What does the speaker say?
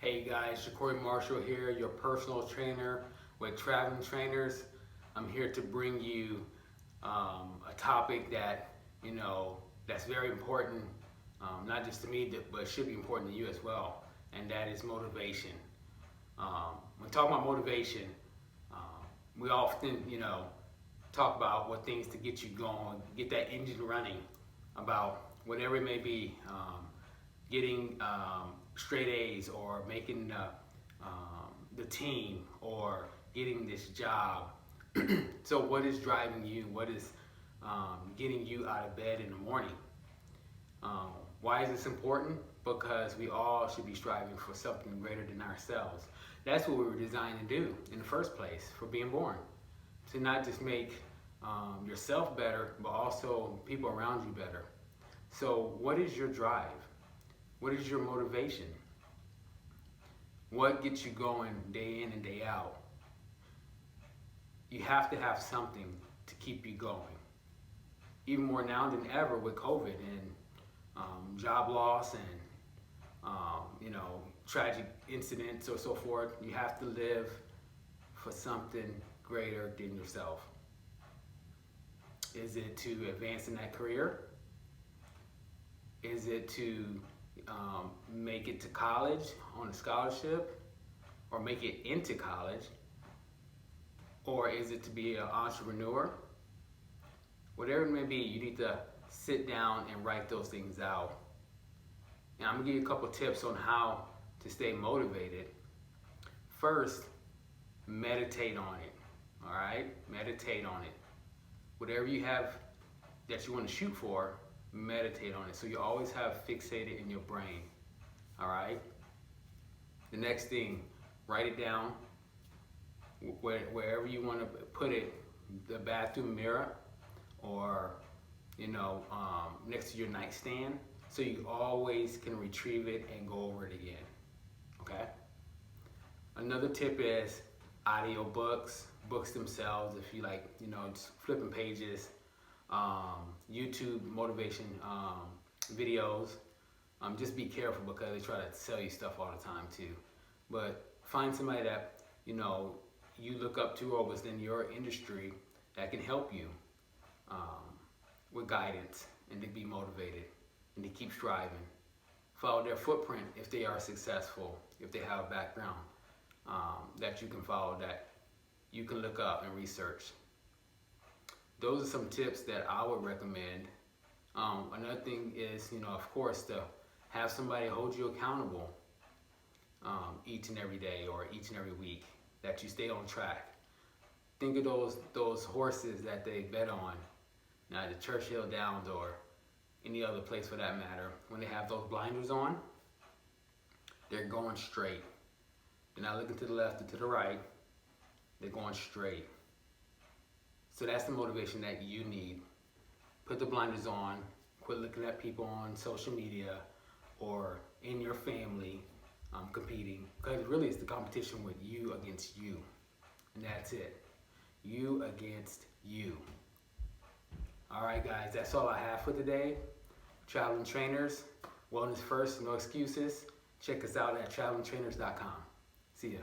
Hey guys, JaCory Marshall here, your personal trainer with Traveling Trainers. I'm here to bring you a topic that, that's very important, not just to me, but should be important to you as well, and that is motivation. When talking about motivation, we often, talk about what things to get you going, get that engine running, about whatever it may be, getting straight A's or making the team or getting this job. So what is driving you? What is getting you out of bed in the morning? Why is this important? Because we all should be striving for something greater than ourselves. That's what we were designed to do in the first place, for being born. To not just make yourself better, but also people around you better. So what is your drive? What is your motivation? What gets you going day in and day out? You have to have something to keep you going. Even more now than ever with COVID and job loss and tragic incidents or so forth, you have to live for something greater than yourself. Is it to advance in that career? Is it to make it to college on a scholarship, or make it into college? Or is it to be an entrepreneur? Whatever it may be, you need to sit down and write those things out. And I'm gonna give you a couple tips on how to stay motivated. First, meditate on it. All right, meditate on it. Whatever you have that you want to shoot for, meditate on it, so you always have fixated in your brain. All right. The next thing, write it down wherever you want to put it, the bathroom mirror, or next to your nightstand, so you always can retrieve it and go over it again. Okay. Another tip is audio books themselves. If you like, just flipping pages, YouTube motivation videos. Just be careful, because they try to sell you stuff all the time too. But find somebody that you look up to, or within your industry, that can help you with guidance, and to be motivated and to keep striving. Follow their footprint if they are successful, if they have a background that you can follow, that you can look up and research. Those are some tips that I would recommend. Another thing is, of course, to have somebody hold you accountable each and every day, or each and every week, that you stay on track. Think of those horses that they bet on, now the Churchill Downs or any other place for that matter. When they have those blinders on, they're going straight. They're not looking to the left or to the right. They're going straight. So that's the motivation that you need. Put the blinders on. Quit looking at people on social media or in your family competing, because really it's the competition with you against you, and that's it. You against you. All right, guys, that's all I have for today. Traveling Trainers, wellness first, no excuses. Check us out at travelingtrainers.com. See ya.